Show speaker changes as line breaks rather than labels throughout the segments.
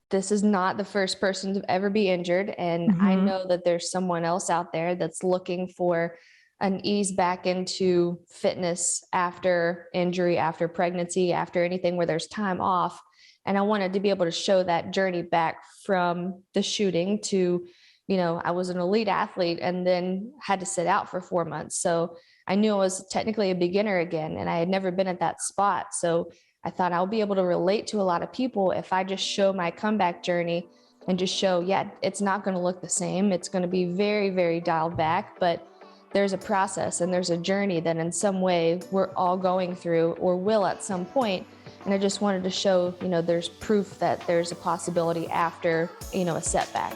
this is not the first person to ever be injured. And I
Mm-hmm.
know that there's someone else out there that's looking for an ease back into fitness after injury, after pregnancy, after anything where there's time off. And I wanted to be able to show that journey back from the shooting to, I was an elite athlete and then had to sit out for 4 months. So I knew I was technically a beginner again, and I had never been at that spot. So I thought I'll be able to relate to a lot of people if I just show my comeback journey and just show, yeah, it's not going to look the same. It's going to be very, very dialed back, but there's a process and there's a journey that in some way we're all going through or will at some point. And I just wanted to show, there's proof that there's a possibility after, a setback.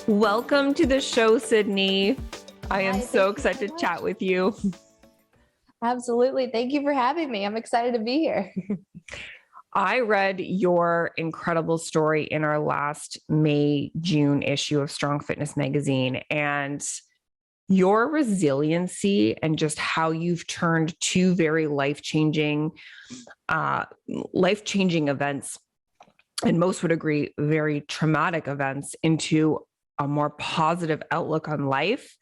Welcome to the show, Sydney. I am
Hi,
so
thank you
excited to
much.
chat with you.
Absolutely. Thank you for having me. I'm excited to be here.
I read your incredible story in our last May-June issue of Strong Fitness magazine, and your resiliency and just how you've turned two very life-changing events, and most would agree, very traumatic events, into a more positive outlook on life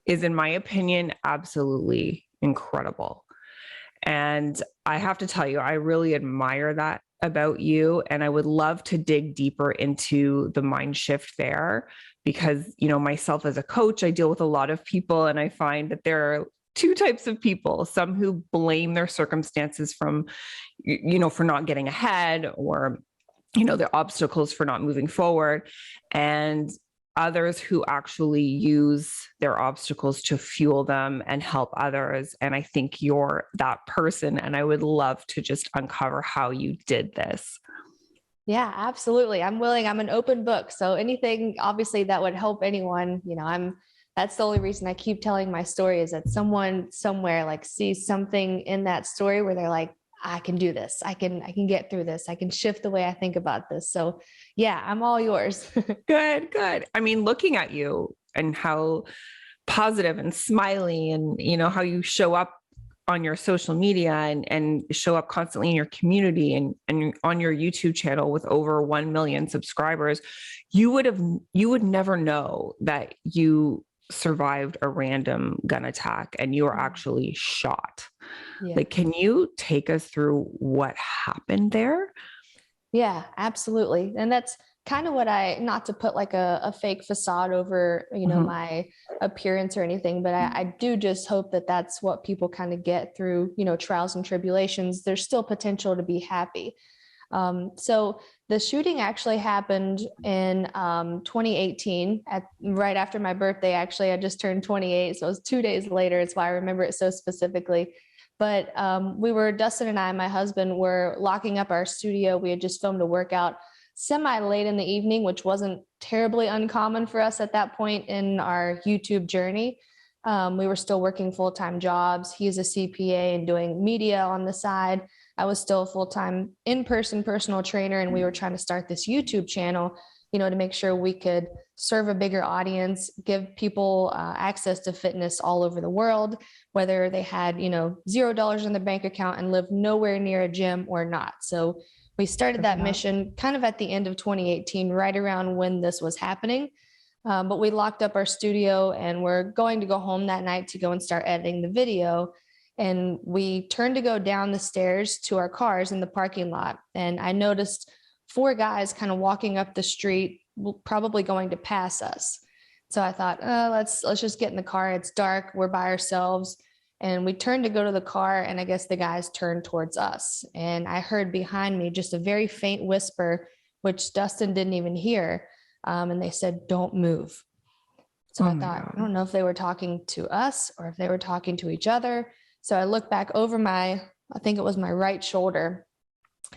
is, in my opinion, absolutely incredible. And I have to tell you, I really admire that about you. And I would love to dig deeper into the mind shift there because, myself as a coach, I deal with a lot of people, and I find that there are two types of people: some who blame their circumstances for not getting ahead, or, the obstacles for not moving forward, and others who actually use their obstacles to fuel them and help others. And I think you're that person. And I would love to just uncover how you did this.
Yeah, absolutely. I'm willing. I'm an open book. So anything obviously that would help anyone, that's the only reason I keep telling my story, is that someone somewhere like sees something in that story where they're like, I can do this. I can get through this. I can shift the way I think about this. So yeah, I'm all yours.
Good. I mean, looking at you and how positive and smiley, and, how you show up on your social media and show up constantly in your community and on your YouTube channel with over 1 million subscribers, you would never know that you survived a random gun attack and you were actually shot.
Yeah.
Like, can you take us through what happened there?
Yeah, absolutely. And that's kind of what not to put like a fake facade over, my appearance or anything, but I do just hope that that's what people kind of get through, trials and tribulations. There's still potential to be happy. So the shooting actually happened in 2018, right after my birthday. Actually, I just turned 28, so it was 2 days later. It's why I remember it so specifically. But Dustin and I, my husband, were locking up our studio. We had just filmed a workout semi late in the evening, which wasn't terribly uncommon for us at that point in our YouTube journey. We were still working full-time jobs. He's a CPA and doing media on the side. I was still a full-time in-person personal trainer, and we were trying to start this YouTube channel, to make sure we could serve a bigger audience, give people access to fitness all over the world, whether they had, $0 in their bank account and lived nowhere near a gym or not. So we started that mission kind of at the end of 2018, right around when this was happening. But we locked up our studio and we're going to go home that night to go and start editing the video. And we turned to go down the stairs to our cars in the parking lot. And I noticed 4 guys kind of walking up the street, probably going to pass us. So I thought, let's just get in the car. It's dark. We're by ourselves. And we turned to go to the car, and I guess the guys turned towards us. And I heard behind me just a very faint whisper, which Dustin didn't even hear. And they said, "Don't move." So I thought, I don't know if they were talking to us or if they were talking to each other. So I looked back over I think it was my right shoulder,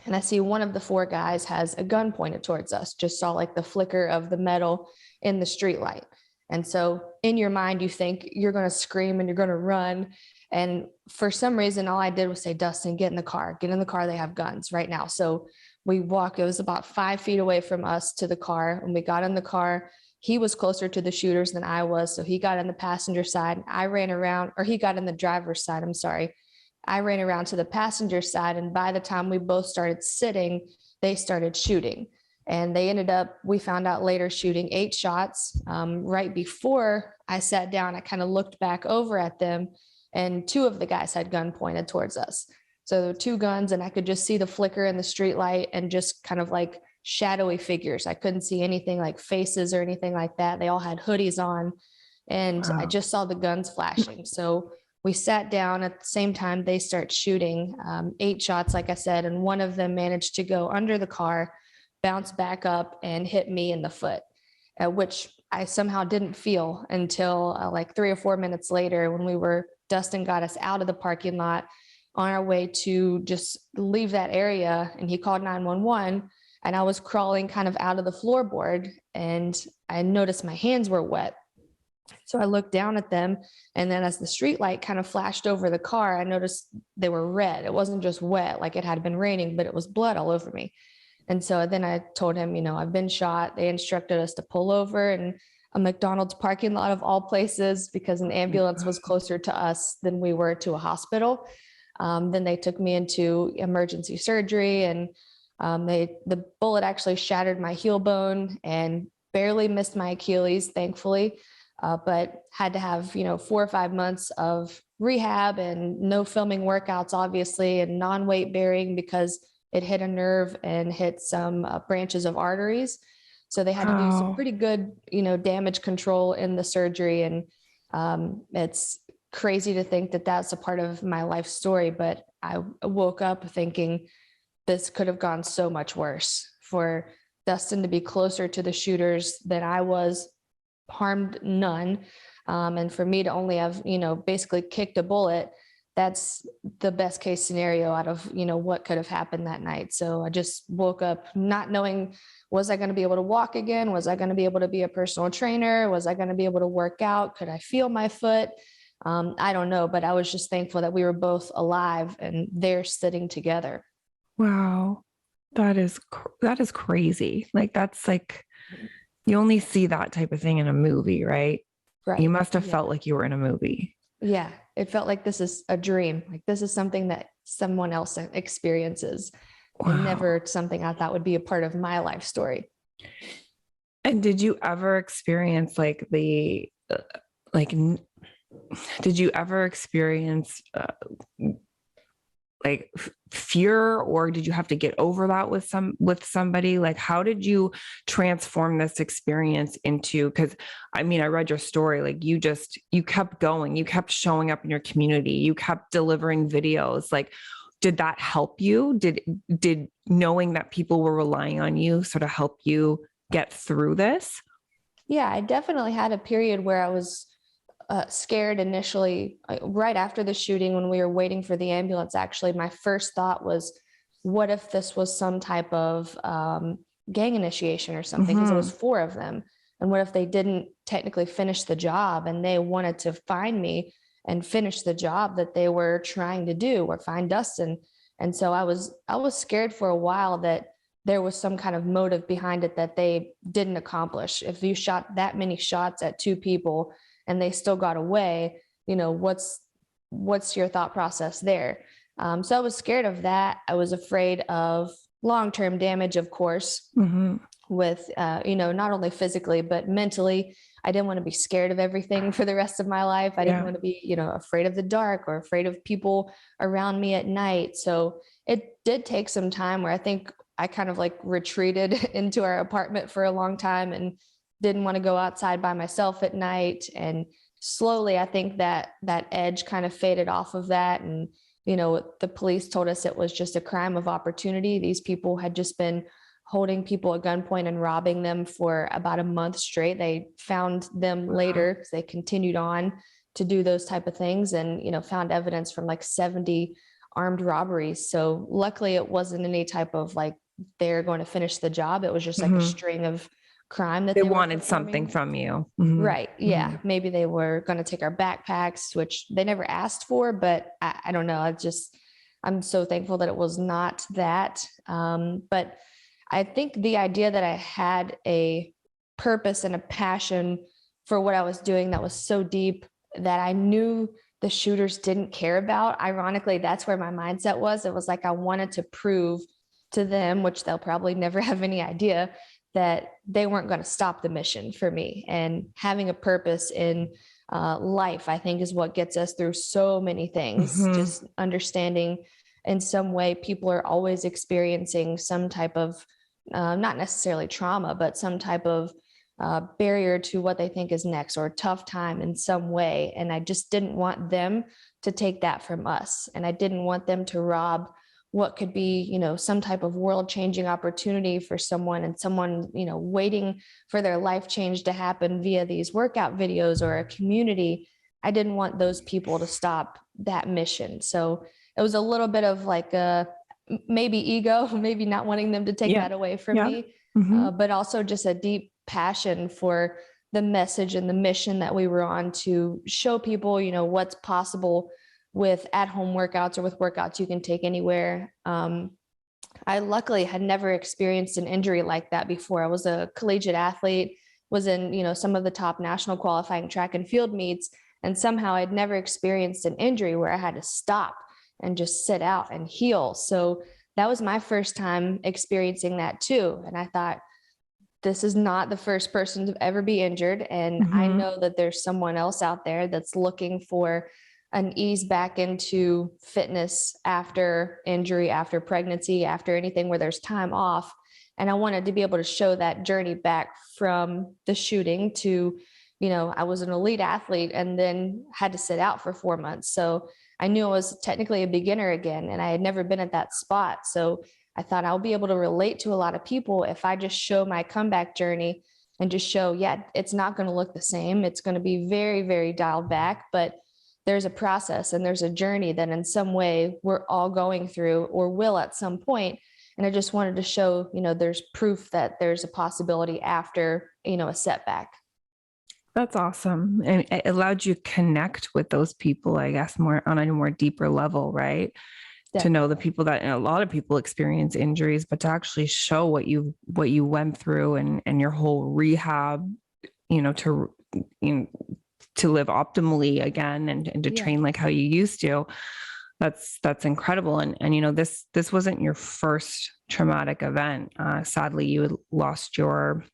and I see one of the 4 guys has a gun pointed towards us. Just saw like the flicker of the metal in the street light. And so in your mind, you think you're going to scream and you're going to run. And for some reason, all I did was say, "Dustin, get in the car. Get in the car. They have guns right now." So we walk. It was about 5 feet away from us to the car. When we got in the car, he was closer to the shooters than I was. So he got in the passenger side. I ran around, or he got in the driver's side. I'm sorry. I ran around to the passenger side, and by the time we both started sitting, they started shooting. And they ended up, we found out later, shooting 8 shots. Right before I sat down, I kind of looked back over at them, and 2 of the guys had gun pointed towards us. So there were 2 guns, and I could just see the flicker in the street light and just kind of like shadowy figures. I couldn't see anything like faces or anything like that. They all had hoodies on, and I just saw the guns flashing. So we sat down at the same time. They start shooting 8 shots, like I said, and one of them managed to go under the car, bounce back up, and hit me in the foot, which I somehow didn't feel until like 3 or 4 minutes later, when Dustin got us out of the parking lot on our way to just leave that area, and he called 911. And I was crawling kind of out of the floorboard, and I noticed my hands were wet. So I looked down at them, and then as the street light kind of flashed over the car, I noticed they were red. It wasn't just wet like it had been raining, but it was blood all over me. And so then I told him, I've been shot. They instructed us to pull over in a McDonald's parking lot of all places, because an ambulance was closer to us than we were to a hospital. Then they took me into emergency surgery, and the bullet actually shattered my heel bone and barely missed my Achilles, thankfully, but had to have 4 or 5 months of rehab and no filming workouts, obviously, and non-weight bearing, because it hit a nerve and hit some branches of arteries. So they had to do some pretty good, damage control in the surgery. And it's crazy to think that that's a part of my life story, but I woke up thinking this could have gone so much worse. For Dustin to be closer to the shooters than I was, harmed none. And for me to only have, basically kicked a bullet, that's the best case scenario out of, what could have happened that night. So I just woke up not knowing, was I going to be able to walk again? Was I going to be able to be a personal trainer? Was I going to be able to work out? Could I feel my foot? I don't know, but I was just thankful that we were both alive and there sitting together.
Wow. That is crazy. Like, that's like, you only see that type of thing in a movie, right?
Right.
You must have felt like you were in a movie.
Yeah. It felt like this is a dream. Like, this is something that someone else experiences.
Wow.
And never something I thought would be a part of my life story.
And did you ever experience did you ever experience fear, or did you have to get over that with somebody? Like, how did you transform this experience into, because I read your story, like you kept going, you kept showing up in your community, you kept delivering videos. Like, did that help you? Did knowing that people were relying on you sort of help you get through this?
Yeah, I definitely had a period where I was scared initially. Right after the shooting, when we were waiting for the ambulance, actually, my first thought was, what if this was some type of gang initiation or something? Because there was 4 of them. And what if they didn't technically finish the job, and they wanted to find me and finish the job that they were trying to do, or find Dustin? And so I was scared for a while that there was some kind of motive behind it that they didn't accomplish. If you shot that many shots at 2 people and they still got away, what's your thought process there? So I was scared of that. I was afraid of long-term damage, of course, with, not only physically, but mentally. I didn't want to be scared of everything for the rest of my life. I didn't want to be, afraid of the dark or afraid of people around me at night. So it did take some time where I think I kind of like retreated into our apartment for a long time and didn't want to go outside by myself at night. And slowly, I think that edge kind of faded off of that. And, the police told us it was just a crime of opportunity. These people had just been holding people at gunpoint and robbing them for about a month straight. They found them later because they continued on to do those type of things, and, found evidence from like 70 armed robberies. So luckily it wasn't any type of like, they're going to finish the job. It was just like a string of crime that
they wanted something from you.
Right. Yeah. Maybe they were going to take our backpacks, which they never asked for, but I don't know. I'm so thankful that it was not that. But I think the idea that I had a purpose and a passion for what I was doing that was so deep that I knew the shooters didn't care about. Ironically, that's where my mindset was. It was like I wanted to prove to them, which they'll probably never have any idea, that they weren't going to stop the mission for me. And having a purpose in life, I think, is what gets us through so many things. Just understanding in some way people are always experiencing some type of not necessarily trauma, but some type of barrier to what they think is next, or a tough time in some way. And I just didn't want them to take that from us. And I didn't want them to rob what could be, some type of world changing opportunity for someone, and someone, waiting for their life change to happen via these workout videos or a community. I didn't want those people to stop that mission. So it was a little bit of like a maybe ego, maybe not wanting them to take that away from me, but also just a deep passion for the message and the mission that we were on, to show people, what's possible with at-home workouts or with workouts you can take anywhere. I luckily had never experienced an injury like that before. I was a collegiate athlete, was in, some of the top national qualifying track and field meets, and somehow I'd never experienced an injury where I had to stop and just sit out and heal. So that was my first time experiencing that too. And I thought, this is not the first person to ever be injured. And I know that there's someone else out there that's looking for an ease back into fitness after injury, after pregnancy, after anything where there's time off. And I wanted to be able to show that journey back from the shooting to, I was an elite athlete and then had to sit out for 4 months. So I knew I was technically a beginner again, and I had never been at that spot. So I thought I'll be able to relate to a lot of people if I just show my comeback journey and just show, it's not going to look the same. It's going to be very, very dialed back, but there's a process and there's a journey that in some way we're all going through, or will at some point. And I just wanted to show, there's proof that there's a possibility after, a setback.
That's awesome. And it allowed you to connect with those people, I guess, more on a more deeper level, right? Definitely. To know the people that, a lot of people experience injuries, but to actually show what you went through and your whole rehab, to live optimally again and to train like how you used to. That's incredible. And this wasn't your first traumatic event. Sadly, you had lost your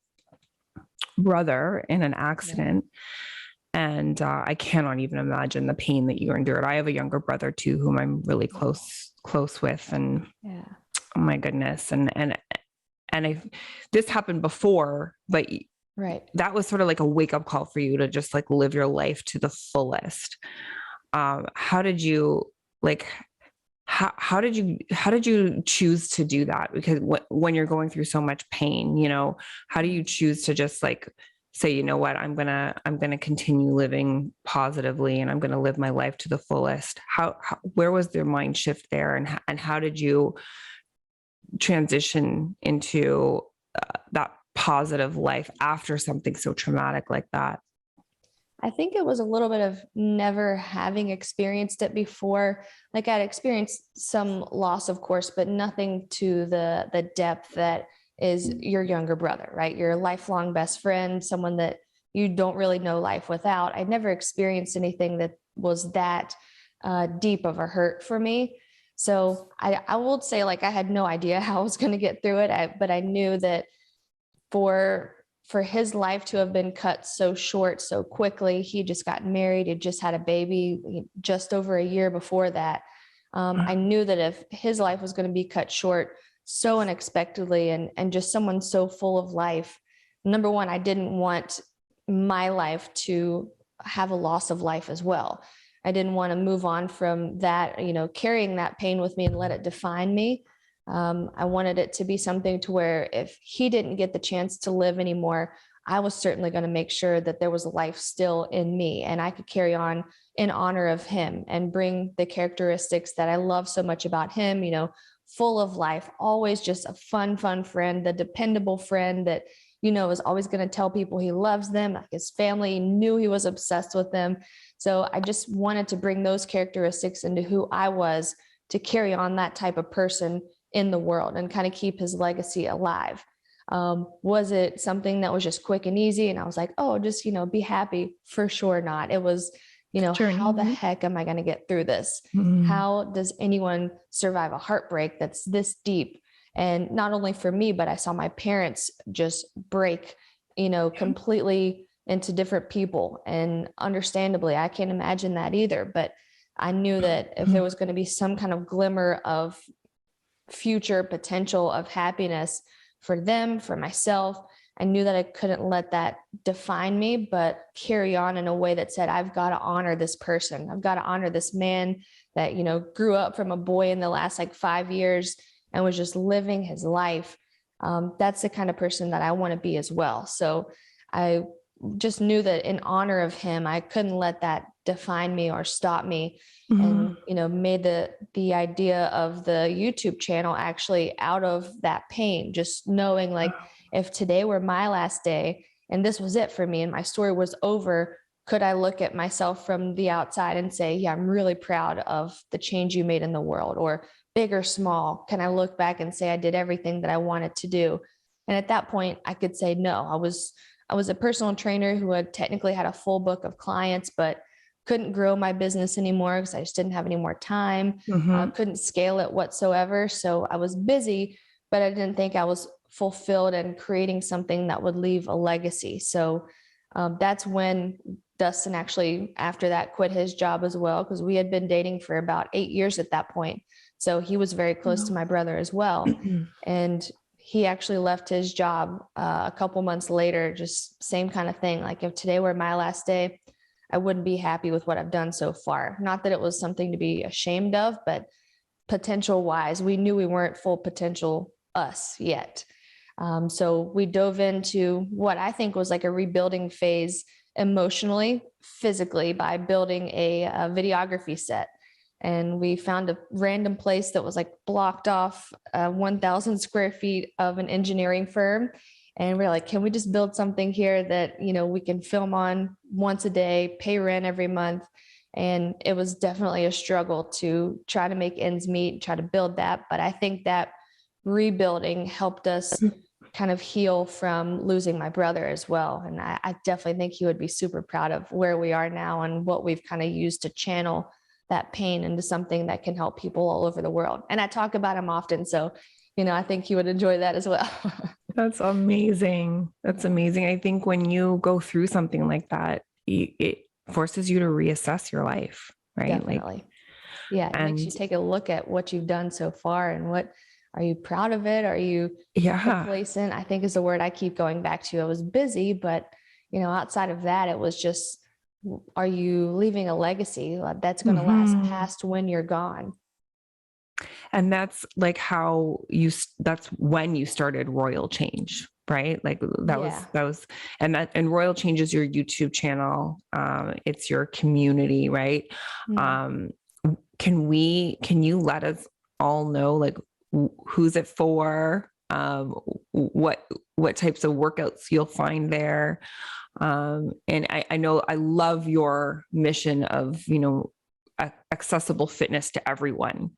brother in an accident. And I cannot even imagine the pain that you endured. I have a younger brother too, whom I'm really close with. And oh my goodness. And this happened before, but that was sort of like a wake up call for you to just like live your life to the fullest. How did you choose to do that? Because when you're going through so much pain, how do you choose to just like say, you know what, I'm going to continue living positively and I'm going to live my life to the fullest? Where was their mind shift there? And how did you transition into that positive life after something so traumatic like that?
I think it was a little bit of never having experienced it before. Like I'd experienced some loss, of course, but nothing to the depth that is your younger brother, right? Your lifelong best friend, someone that you don't really know life without. I'd never experienced anything that was that deep of a hurt for me. So I will say, like, I had no idea how I was going to get through it, but I knew that for his life to have been cut so short, so quickly, he just got married, he just had a baby just over a year before that. I knew that if his life was going to be cut short so unexpectedly and just someone so full of life, number one, I didn't want my life to have a loss of life as well. I didn't want to move on from that, carrying that pain with me and let it define me. I wanted it to be something to where if he didn't get the chance to live anymore, I was certainly going to make sure that there was life still in me and I could carry on in honor of him and bring the characteristics that I love so much about him, full of life, always just a fun friend, the dependable friend that, is always going to tell people he loves them. Like his family knew he was obsessed with them. So I just wanted to bring those characteristics into who I was to carry on that type of person in the world and kind of keep his legacy alive. Was it something that was just quick and easy? And I was like, oh, just, be happy? For sure not. It was, how the
journey.
heck am I going to get through this?
Mm-hmm.
How does anyone survive a heartbreak that's this deep? And not only for me, but I saw my parents just break, completely into different people. And understandably, I can't imagine that either. But I knew that if there was going to be some kind of glimmer of future potential of happiness for them, for myself, I knew that I couldn't let that define me, but carry on in a way that said, I've got to honor this person. I've got to honor this man that, grew up from a boy in the last 5 years and was just living his life. That's the kind of person that I want to be as well. So I just knew that in honor of him, I couldn't let that define me or stop me. And, made the idea of the YouTube channel actually out of that pain, just knowing if today were my last day and this was it for me and my story was over, could I look at myself from the outside and say, yeah, I'm really proud of the change you made in the world? Or big or small, can I look back and say I did everything that I wanted to do? And at that point, I could say, no, I was a personal trainer who had technically had a full book of clients, but couldn't grow my business anymore because I just didn't have any more time. Couldn't scale it whatsoever. So I was busy, but I didn't think I was fulfilled and creating something that would leave a legacy. So that's when Dustin actually, after that, quit his job as well, because we had been dating for about 8 years at that point. So he was very close to my brother as well. And he actually left his job a couple months later, just same kind of thing. If today were my last day, I wouldn't be happy with what I've done so far. Not that it was something to be ashamed of, but potential wise, we knew we weren't full potential us yet. So we dove into what I think was a rebuilding phase emotionally, physically, by building a videography set. And we found a random place that was blocked off 1,000 square feet of an engineering firm. And we're can we just build something here that, we can film on once a day, pay rent every month? And it was definitely a struggle to try to make ends meet, try to build that. But I think that rebuilding helped us kind of heal from losing my brother as well. And I definitely think he would be super proud of where we are now and what we've kind of used to channel that pain into something that can help people all over the world. And I talk about him often. So, I think he would enjoy that as well.
That's amazing. That's amazing. I think when you go through something like that, it forces you to reassess your life, right?
Definitely. It makes you take a look at what you've done so far and what, are you proud of it? Are you complacent? I think is the word I keep going back to. I was busy, but outside of that, it was just, are you leaving a legacy that's going to last past when you're gone?
And that's that's when you started Royal Change, right? That was, and Royal Change is your YouTube channel. It's your community, right? Can you let us all know, who's it for? What types of workouts you'll find there? And I know I love your mission of, accessible fitness to everyone.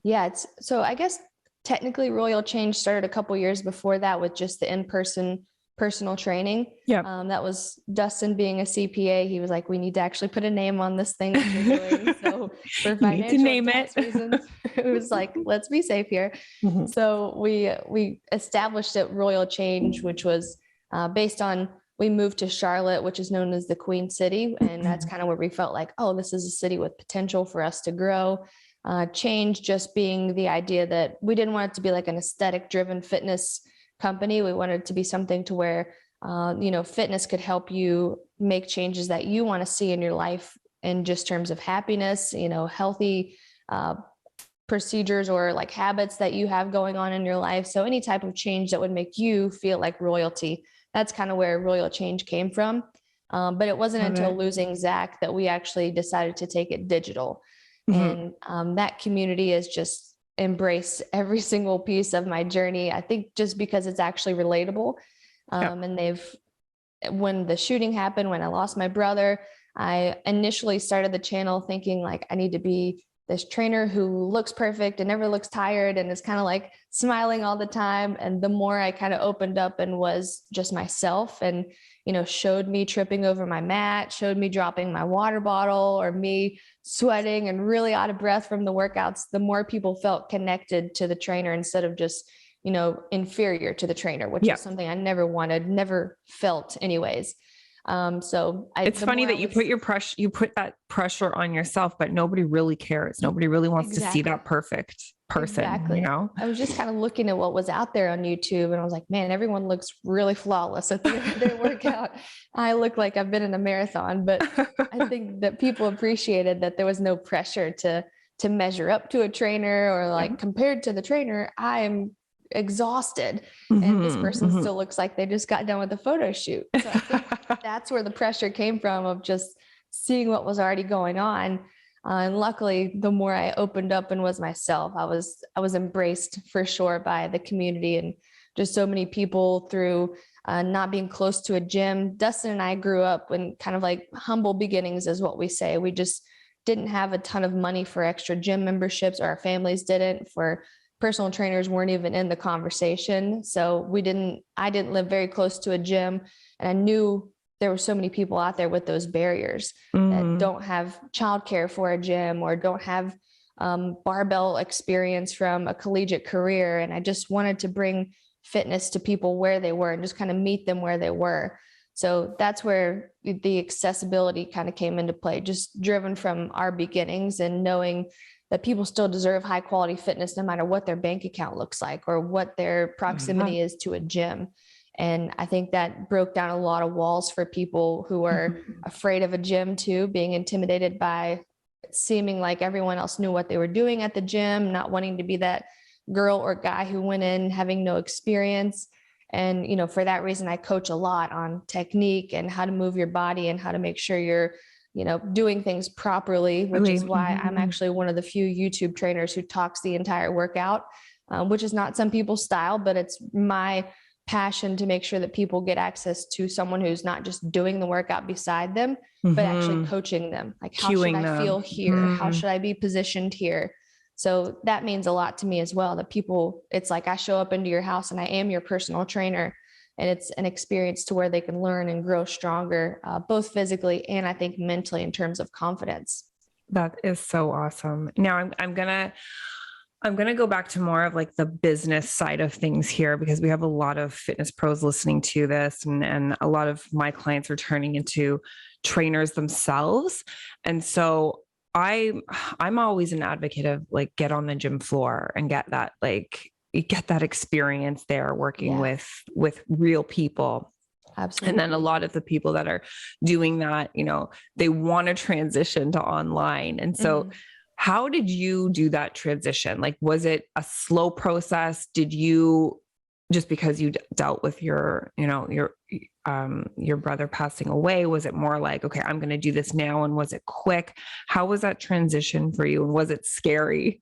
Yeah. So I guess technically Royal Change started a couple years before that with just the in-person personal training.
Yeah.
That was Dustin being a CPA. He was like, we need to actually put a name on this thing that you're doing. So for financial and tax reasons, it was let's be safe here. So we established it Royal Change, which was based on, we moved to Charlotte, which is known as the Queen City. And that's kind of where we felt oh, this is a city with potential for us to grow. Change just being the idea that we didn't want it to be an aesthetic driven fitness company. We wanted it to be something to where, fitness could help you make changes that you want to see in your life in just terms of happiness, healthy procedures or habits that you have going on in your life. So any type of change that would make you feel like royalty. That's kind of where Royal Change came from. But it wasn't until losing Zach that we actually decided to take it digital. And that community has just embraced every single piece of my journey. I think just because it's actually relatable. And when the shooting happened, when I lost my brother, I initially started the channel thinking I need to be this trainer who looks perfect and never looks tired and is kind of smiling all the time. And the more I kind of opened up and was just myself and, showed me tripping over my mat, showed me dropping my water bottle, or me sweating and really out of breath from the workouts, the more people felt connected to the trainer instead of just, inferior to the trainer, which is something I never wanted, never felt anyways.
It's funny that you put that pressure on yourself, but nobody really cares. Nobody really wants to see that perfect person.
Exactly. I was just kind of looking at what was out there on YouTube, and I was like, man, everyone looks really flawless at their workout. I look like I've been in a marathon, but I think that people appreciated that there was no pressure to measure up to a trainer, or like compared to the trainer, I am exhausted, and this person still looks like they just got done with a photo shoot. So I think that's where the pressure came from, of just seeing what was already going on. And luckily, the more I opened up and was myself, I was embraced for sure by the community, and just so many people through not being close to a gym. Dustin and I grew up in kind of like humble beginnings, is what we say. We just didn't have a ton of money for extra gym memberships, or our families didn't. For personal trainers weren't even in the conversation. So I didn't live very close to a gym, and I knew there were so many people out there with those barriers that don't have childcare for a gym, or don't have barbell experience from a collegiate career. And I just wanted to bring fitness to people where they were and just kind of meet them where they were. So that's where the accessibility kind of came into play, just driven from our beginnings and knowing that people still deserve high quality fitness, no matter what their bank account looks like or what their proximity is to a gym. And I think that broke down a lot of walls for people who are afraid of a gym too, being intimidated by seeming like everyone else knew what they were doing at the gym, not wanting to be that girl or guy who went in having no experience. And, for that reason, I coach a lot on technique and how to move your body and how to make sure you're, doing things properly, which is why I'm actually one of the few YouTube trainers who talks the entire workout, which is not some people's style, but it's my passion to make sure that people get access to someone who's not just doing the workout beside them, but actually coaching them. Like, how should I feel here? How should I be positioned here? So that means a lot to me as well, that people, it's like I show up into your house and I am your personal trainer, and it's an experience to where they can learn and grow stronger, both physically and I think mentally in terms of confidence.
That is so awesome. Now I'm going to go back to more of like the business side of things here, because we have a lot of fitness pros listening to this, and a lot of my clients are turning into trainers themselves. And so I'm always an advocate of like, get on the gym floor and get that experience there working with real people.
Absolutely.
And then a lot of the people that are doing that, they want to transition to online. And so how did you do that transition? Like, was it a slow process? Did you, just because you dealt with your brother passing away, was it more like, okay, I'm going to do this now? And was it quick? How was that transition for you? And was it scary?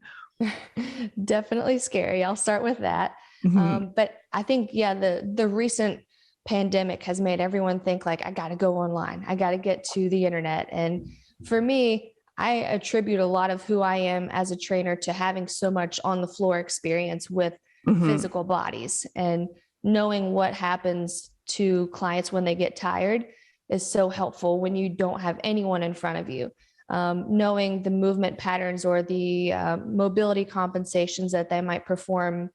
Definitely scary. I'll start with that. But I think, the recent pandemic has made everyone think like, I got to go online. I got to get to the internet. And for me, I attribute a lot of who I am as a trainer to having so much on the floor experience with physical bodies, and knowing what happens to clients when they get tired is so helpful when you don't have anyone in front of you. Knowing the movement patterns or the mobility compensations that they might perform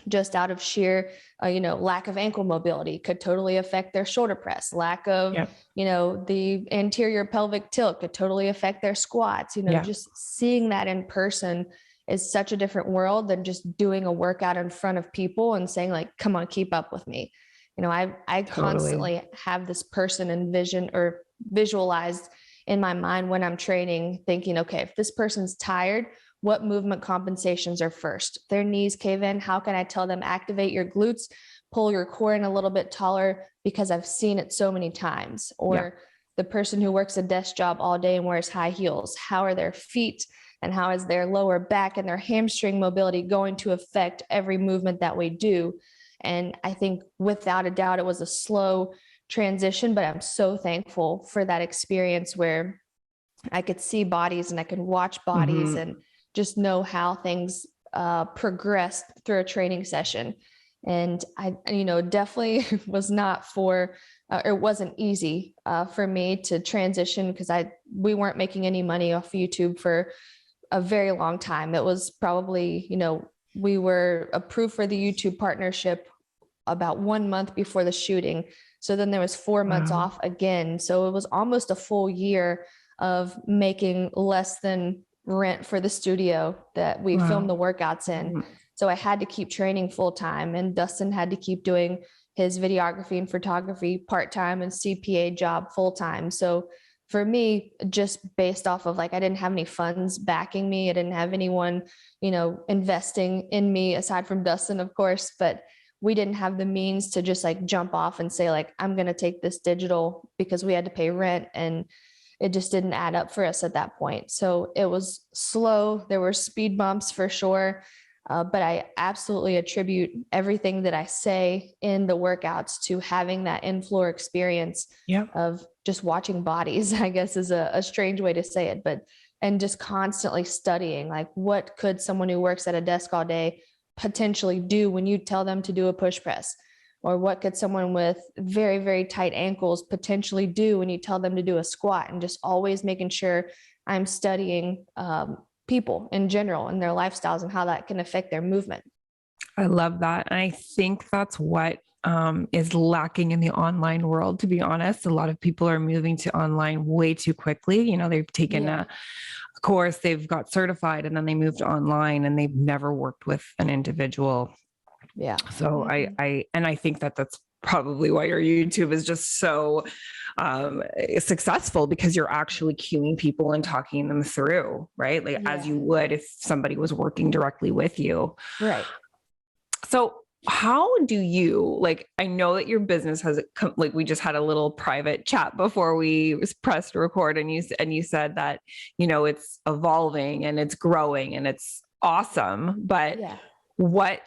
just out of sheer, lack of ankle mobility could totally affect their shoulder press. Lack of, the anterior pelvic tilt could totally affect their squats. Just seeing that in person is such a different world than just doing a workout in front of people and saying like, come on, keep up with me. I constantly have this person envision or visualized in my mind when I'm training, thinking, okay, if this person's tired, what movement compensations are first? If their knees cave in, how can I tell them activate your glutes, pull your core in a little bit taller, because I've seen it so many times. Or the person who works a desk job all day and wears high heels, how are their feet and how is their lower back and their hamstring mobility going to affect every movement that we do? And I think without a doubt, it was a slow transition, but I'm so thankful for that experience where I could see bodies and I could watch bodies and just know how things progressed through a training session. And I, definitely was not for, it wasn't easy for me to transition because we weren't making any money off YouTube for a very long time. It was probably, we were approved for the YouTube partnership about 1 month before the shooting. So then there was 4 months
Wow.
off again. So it was almost a full year of making less than rent for the studio that we filmed
Wow.
the workouts in.
Mhm.
So I had to keep training full time, and Dustin had to keep doing his videography and photography part time and CPA job full time. So for me, just based off of like, I didn't have any funds backing me. I didn't have anyone, investing in me aside from Dustin, of course, but we didn't have the means to just like jump off and say like, I'm going to take this digital, because we had to pay rent, and it just didn't add up for us at that point. So it was slow. There were speed bumps for sure. But I absolutely attribute everything that I say in the workouts to having that in-floor experience
Yeah.
of just watching bodies, I guess is a strange way to say it, but, and just constantly studying, like, what could someone who works at a desk all day potentially do when you tell them to do a push press? Or what could someone with very, very tight ankles potentially do when you tell them to do a squat? And just always making sure I'm studying people in general and their lifestyles and how that can affect their movement.
I love that. And I think that's what is lacking in the online world, to be honest. A lot of people are moving to online way too quickly. They've taken
Yeah.
a course, they've got certified, and then they moved online and they've never worked with an individual.
Yeah.
So I think that that's probably why your YouTube is just so successful, because you're actually cueing people and talking them through, right? Like as
Yeah.
you would if somebody was working directly with you.
Right.
So how do you, like, I know that your business has like, we just had a little private chat before we was pressed record, and you said that, it's evolving and it's growing and it's awesome, but
Yeah.
what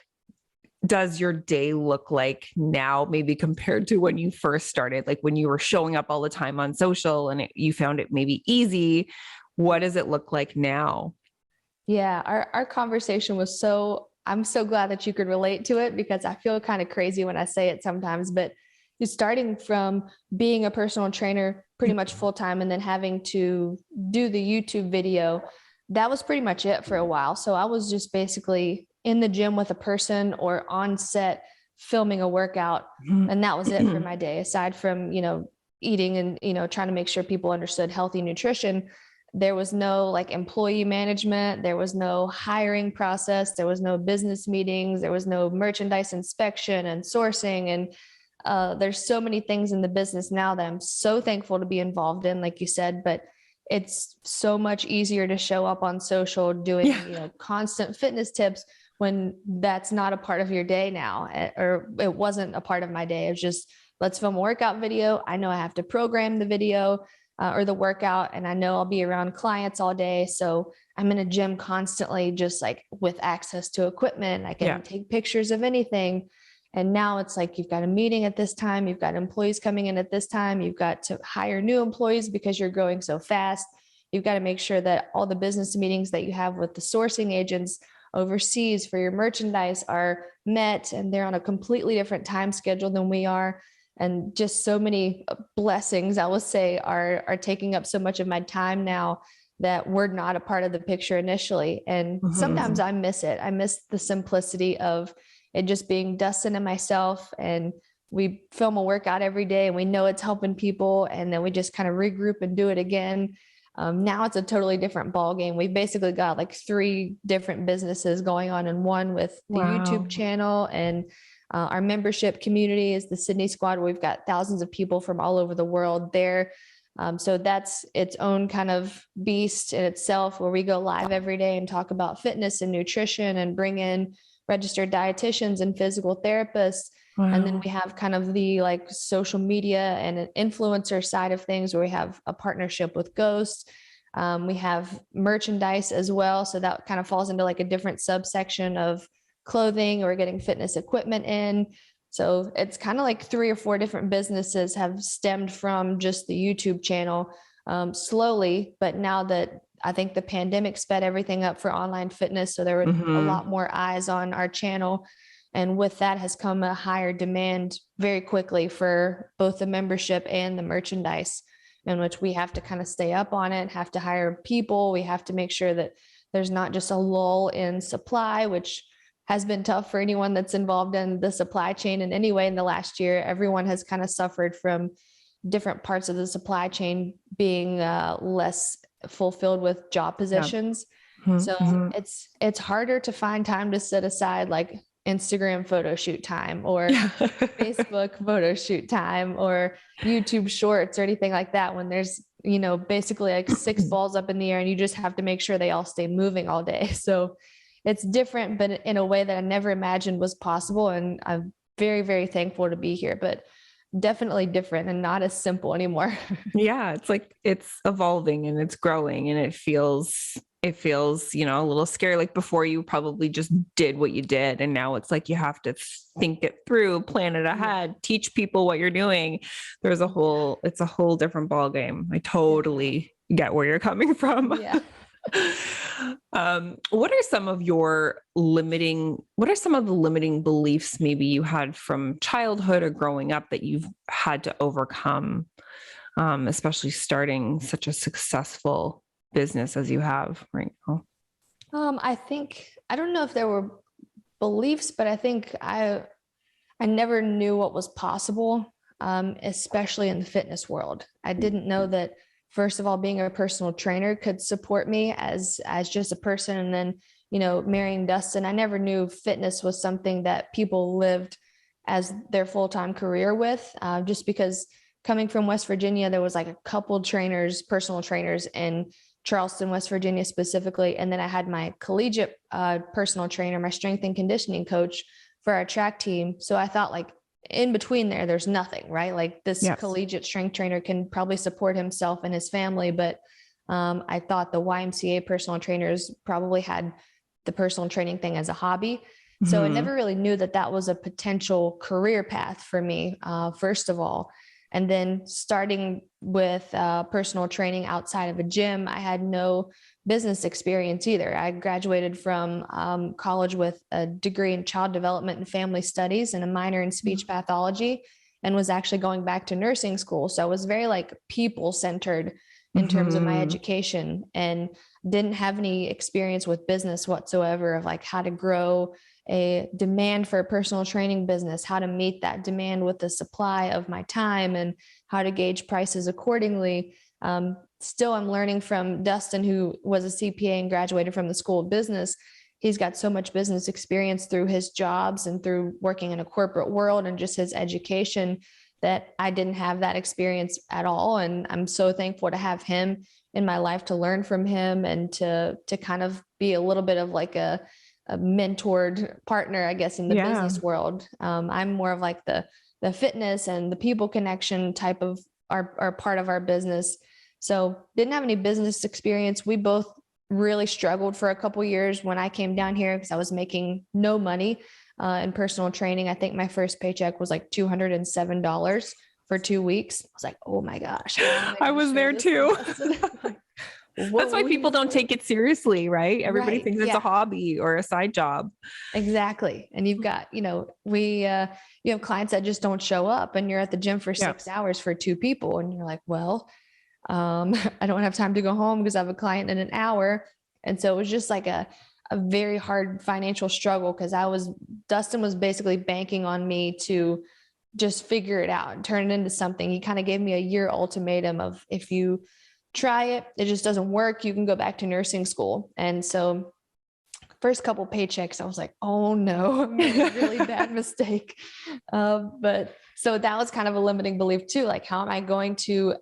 does your day look like now, maybe compared to when you first started, like when you were showing up all the time on social and you found it maybe easy? What does it look like now?
Yeah. Our conversation was I'm so glad that you could relate to it, because I feel kind of crazy when I say it sometimes, but you're starting from being a personal trainer pretty much full time and then having to do the YouTube video. That was pretty much it for a while. So I was just basically in the gym with a person or on set filming a workout. And that was it for my day, aside from, eating and, trying to make sure people understood healthy nutrition. There was no like employee management. There was no hiring process. There was no business meetings. There was no merchandise inspection and sourcing. And there's so many things in the business now that I'm so thankful to be involved in, like you said, but it's so much easier to show up on social doing, constant fitness tips when that's not a part of your day now, or it wasn't a part of my day. It's just, let's film a workout video. I know I have to program the video or the workout, and I know I'll be around clients all day. So I'm in a gym constantly, just like with access to equipment. I can take pictures of anything. And now it's like, you've got a meeting at this time, you've got employees coming in at this time, you've got to hire new employees because you're growing so fast. You've got to make sure that all the business meetings that you have with the sourcing agents overseas for your merchandise are met, and they're on a completely different time schedule than we are. And just so many blessings, I will say, are taking up so much of my time now that were not a part of the picture initially. And sometimes I miss it. I miss the simplicity of it just being Dustin and myself, and we film a workout every day and we know it's helping people, and then we just kind of regroup and do it again. Now it's a totally different ball game. We've basically got like 3 different businesses going on in one, with the YouTube channel, and our membership community is the Sydney Squad. We've got thousands of people from all over the world there. So that's its own kind of beast in itself, where we go live every day and talk about fitness and nutrition and bring in registered dietitians and physical therapists. And then we have kind of the like social media and an influencer side of things, where we have a partnership with Ghost. We have merchandise as well. So that kind of falls into like a different subsection of clothing, or getting fitness equipment in. So it's kind of like 3 or 4 different businesses have stemmed from just the YouTube channel slowly. But now that I think the pandemic sped everything up for online fitness, so there were a lot more eyes on our channel. And with that has come a higher demand very quickly for both the membership and the merchandise, in which we have to kind of stay up on it, have to hire people. We have to make sure that there's not just a lull in supply, which has been tough for anyone that's involved in the supply chain in any way in the last year. Everyone has kind of suffered from different parts of the supply chain being less fulfilled with job positions.
Yeah.
So
Mm-hmm.
it's harder to find time to set aside like Instagram photo shoot time or Facebook photo shoot time or YouTube shorts or anything like that when there's, basically like 6 balls up in the air and you just have to make sure they all stay moving all day. So it's different, but in a way that I never imagined was possible. And I'm very, very thankful to be here, but definitely different and not as simple anymore.
Yeah. It's like, it's evolving and it's growing and it feels, a little scary. Like before you probably just did what you did. And now it's like, you have to think it through, plan it ahead, teach people what you're doing. It's a whole different ball game. I totally get where you're coming from.
Yeah.
What are some of the limiting beliefs maybe you had from childhood or growing up that you've had to overcome, especially starting such a successful business as you have right now?
I don't know if there were beliefs, but I think I never knew what was possible, especially in the fitness world. I didn't know that, first of all, being a personal trainer could support me as just a person. And then, marrying Dustin, I never knew fitness was something that people lived as their full-time career with, just because coming from West Virginia, there was like a couple trainers, personal trainers in Charleston, West Virginia specifically. And then I had my collegiate personal trainer, my strength and conditioning coach for our track team. So I thought like in between there's nothing, right? Like this collegiate strength trainer can probably support himself and his family. But I thought the YMCA personal trainers probably had the personal training thing as a hobby. Mm-hmm. So I never really knew that was a potential career path for me, first of all. And then starting with personal training outside of a gym, I had no business experience either. I graduated from college with a degree in child development and family studies and a minor in speech pathology, and was actually going back to nursing school. So I was very like people-centered in terms of my education, and didn't have any experience with business whatsoever of like how to grow a demand for a personal training business, how to meet that demand with the supply of my time, and how to gauge prices accordingly. Still, I'm learning from Dustin, who was a CPA and graduated from the School of Business. He's got so much business experience through his jobs and through working in a corporate world and just his education that I didn't have that experience at all. And I'm so thankful to have him in my life, to learn from him and to kind of be a little bit of like a mentored partner, I guess, in the business world. I'm more of like the fitness and the people connection type of our part of our business. So didn't have any business experience. We both really struggled for a couple of years when I came down here because I was making no money in personal training. I think my first paycheck was like $207 for 2 weeks. I was like, oh my gosh.
I was there too. That's why people don't take it seriously, right? Everybody thinks it's a hobby or a side job. Exactly.
And you've got, you have clients that just don't show up, and you're at the gym for 6 hours for 2 people. And you're like, well, I don't have time to go home because I have a client in an hour. And so it was just like a very hard financial struggle, because Dustin was basically banking on me to just figure it out and turn it into something. He kind of gave me a year ultimatum of, if you try it, it just doesn't work, you can go back to nursing school. And so first couple paychecks, I was like, oh no, I made a really bad mistake. But so that was kind of a limiting belief too. Like, how am I going to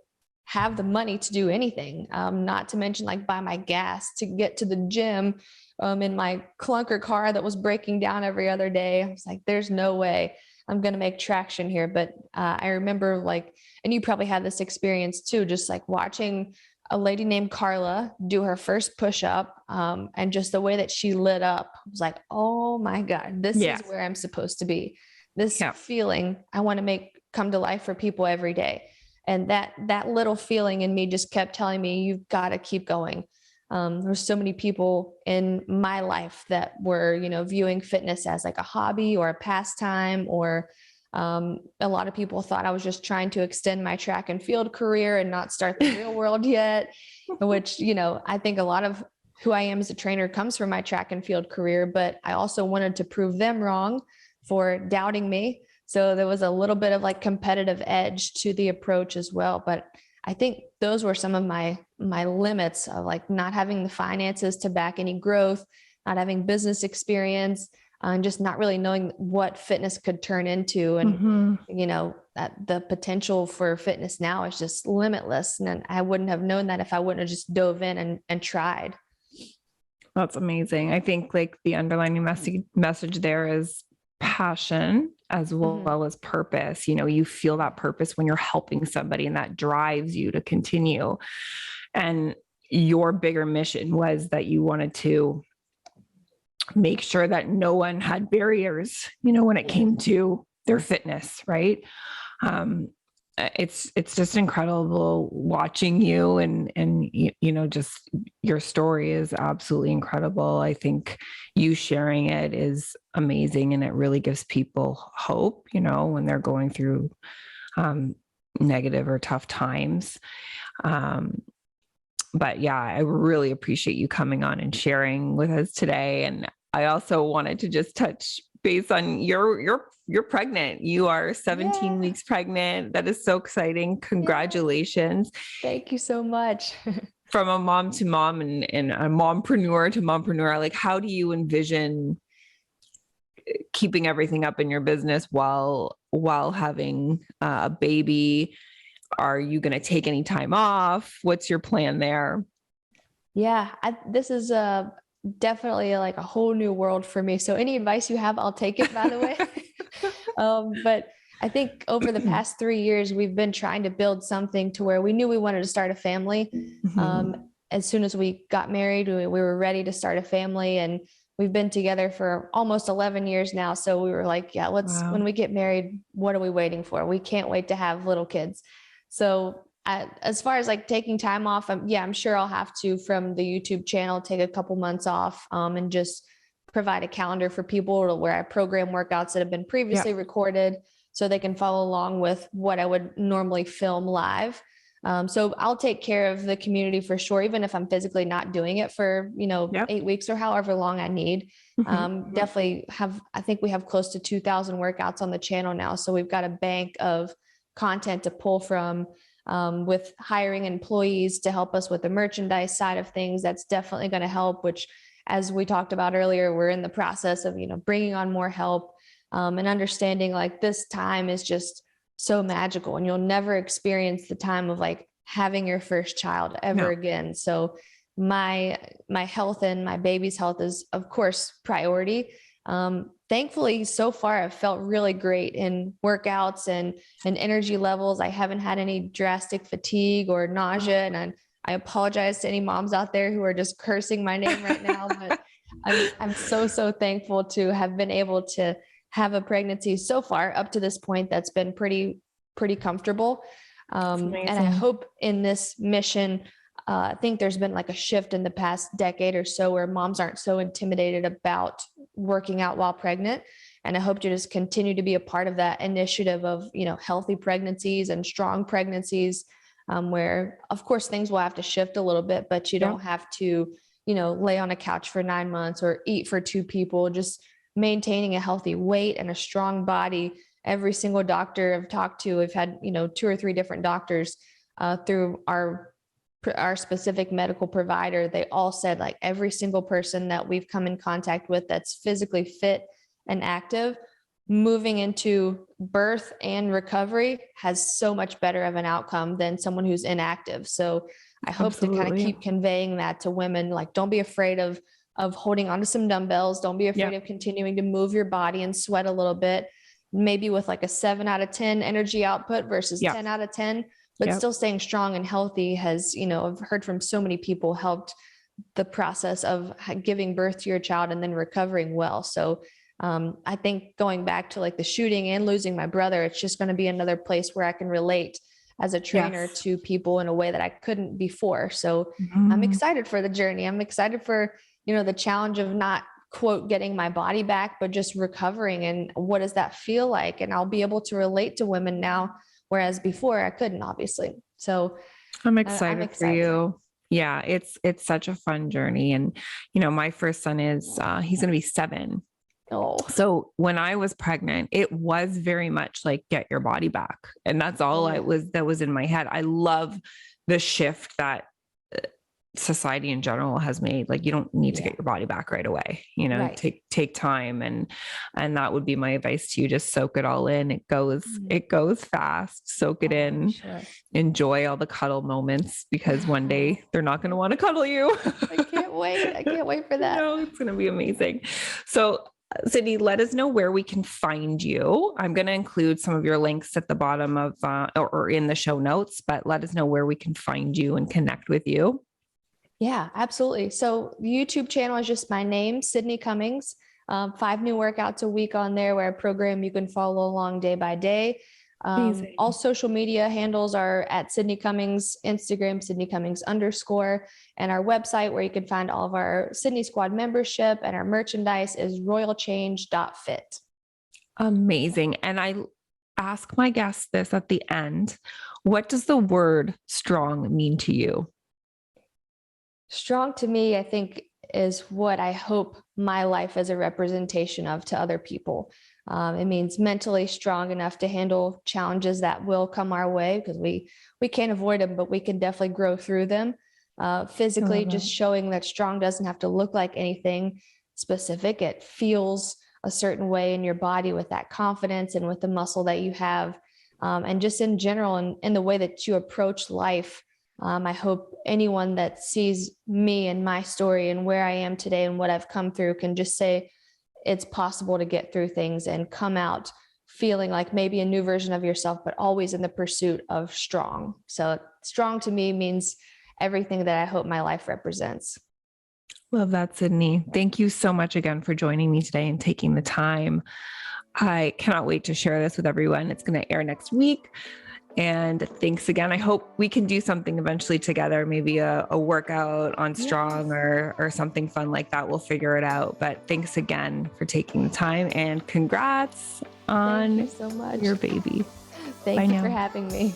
have the money to do anything? Not to mention like buy my gas to get to the gym in my clunker car that was breaking down every other day. I was like, there's no way I'm going to make traction here. But I remember like, and you probably had this experience too, just like watching a lady named Carla do her first push-up, and just the way that she lit up, I was like, oh my God, this is where I'm supposed to be. This feeling I want to make come to life for people every day. And that little feeling in me just kept telling me, you've got to keep going. There's so many people in my life that were, viewing fitness as like a hobby or a pastime, or a lot of people thought I was just trying to extend my track and field career and not start the real world yet, which, I think a lot of who I am as a trainer comes from my track and field career, but I also wanted to prove them wrong for doubting me. So there was a little bit of like competitive edge to the approach as well. But I think those were some of my limits of like not having the finances to back any growth, not having business experience, and just not really knowing what fitness could turn into. And, that the potential for fitness now is just limitless. And I wouldn't have known that if I wouldn't have just dove in and tried.
That's amazing. I think like the underlying message there is passion as well as purpose. You feel that purpose when you're helping somebody, and that drives you to continue. And your bigger mission was that you wanted to make sure that no one had barriers, when it came to their fitness, right? It's just incredible watching you, and just your story is absolutely incredible. I think you sharing it is amazing, and it really gives people hope, when they're going through negative or tough times. But yeah, I really appreciate you coming on and sharing with us today. And I also wanted to just touch base on you're pregnant. You are 17 weeks pregnant. That is so exciting. Congratulations.
Thank you so much.
From a mom to mom and a mompreneur to mompreneur, like how do you envision keeping everything up in your business while having a baby? Are you going to take any time off? What's your plan there?
Yeah, this is definitely like a whole new world for me. So any advice you have, I'll take it, by the way. But I think over the past 3 years, we've been trying to build something to where we knew we wanted to start a family. As soon as we got married, we were ready to start a family, and we've been together for almost 11 years now. So we were like, when we get married, what are we waiting for? We can't wait to have little kids. So as far as like taking time off, I'm sure I'll have to, from the YouTube channel, take a couple months off, and just provide a calendar for people where I program workouts that have been previously recorded so they can follow along with what I would normally film live. So I'll take care of the community for sure, even if I'm physically not doing it for, 8 weeks or however long I need. Definitely I think we have close to 2,000 workouts on the channel now. So we've got a bank of content to pull from, with hiring employees to help us with the merchandise side of things. That's definitely going to help, which, as we talked about earlier, we're in the process of, bringing on more help, and understanding like this time is just so magical, and you'll never experience the time of like having your first child ever again. So my health and my baby's health is of course priority. Thankfully, so far, I've felt really great in workouts and energy levels. I haven't had any drastic fatigue or nausea. And I apologize to any moms out there who are just cursing my name right now, but I'm so thankful to have been able to have a pregnancy so far up to this point that's been pretty comfortable. And I hope in this mission, I think there's been like a shift in the past decade or so where moms aren't so intimidated about working out while pregnant. And I hope to just continue to be a part of that initiative of, healthy pregnancies and strong pregnancies, where of course things will have to shift a little bit, but you don't have to, lay on a couch for 9 months or eat for 2 people. Just maintaining a healthy weight and a strong body. Every single doctor I've talked to, we've had, 2 or 3 different doctors through our specific medical provider. They all said like every single person that we've come in contact with that's physically fit and active, moving into birth and recovery has so much better of an outcome than someone who's inactive. So I hope to kind of keep conveying that to women. Like, don't be afraid of holding onto some dumbbells. Don't be afraid of continuing to move your body and sweat a little bit, maybe with like a 7 out of 10 energy output versus 10 out of 10. But still staying strong and healthy has, I've heard from so many people, helped the process of giving birth to your child and then recovering well. So I think going back to like the shooting and losing my brother, it's just going to be another place where I can relate as a trainer
Yes.
to people in a way that I couldn't before. So I'm
Mhm.
excited for the journey. I'm excited for, the challenge of not quote getting my body back, but just recovering, and what does that feel like? And I'll be able to relate to women now, whereas before I couldn't, obviously. So
I'm
I'm
excited for
excited.
you. Yeah, it's such a fun journey. And my first son is he's going to be 7.
Oh,
So when I was pregnant, it was very much like get your body back. And that's all
yeah,
that was in my head. I love the shift that society in general has made. Like, you don't need to get
yeah,
your body back right away.
right.
Take time, and that would be my advice to you. Just soak it all in.
Mhm.
It goes fast. Soak it
Oh, I'm
in.
sure.
Enjoy all the cuddle moments, because one day they're not going to want to cuddle you.
I can't wait. I can't wait for that.
It's going to be amazing. So, Sydney, let us know where we can find you. I'm going to include some of your links at the bottom of or in the show notes, but let us know where we can find you and connect with you.
Yeah, absolutely. So the YouTube channel is just my name, Sydney Cummings. 5 new workouts a week on there, where I program you can follow along day by day. All
Amazing.
social media handles are at Sydney Cummings, Instagram, Sydney Cummings _, and our website where you can find all of our Sydney Squad membership and our merchandise is royalchange.fit.
Amazing. And I ask my guests this at the end. What does the word strong mean to you?
Strong to me, I think, is what I hope my life is a representation of to other people. It means mentally strong enough to handle challenges that will come our way, because we can't avoid them, but we can definitely grow through them.
I
Physically,
love
just
that.
showing that strong doesn't have to look like anything specific. It feels a certain way in your body with that confidence and with the muscle that you have, and just in general, and in the way that you approach life. I hope anyone that sees me and my story and where I am today and what I've come through can just say it's possible to get through things and come out feeling like maybe a new version of yourself, but always in the pursuit of strong. So strong to me means everything that I hope my life represents.
Love that, Sydney. Thank you so much again for joining me today and taking the time. I cannot wait to share this with everyone. It's going to air next week. And thanks again. I hope we can do something eventually together, maybe a workout on
Yes.
strong or something fun like that. We'll figure it out. But thanks again for taking the time, and congrats
Thank you
on
so much.
your baby. Bye
Thank you for
now.
having me.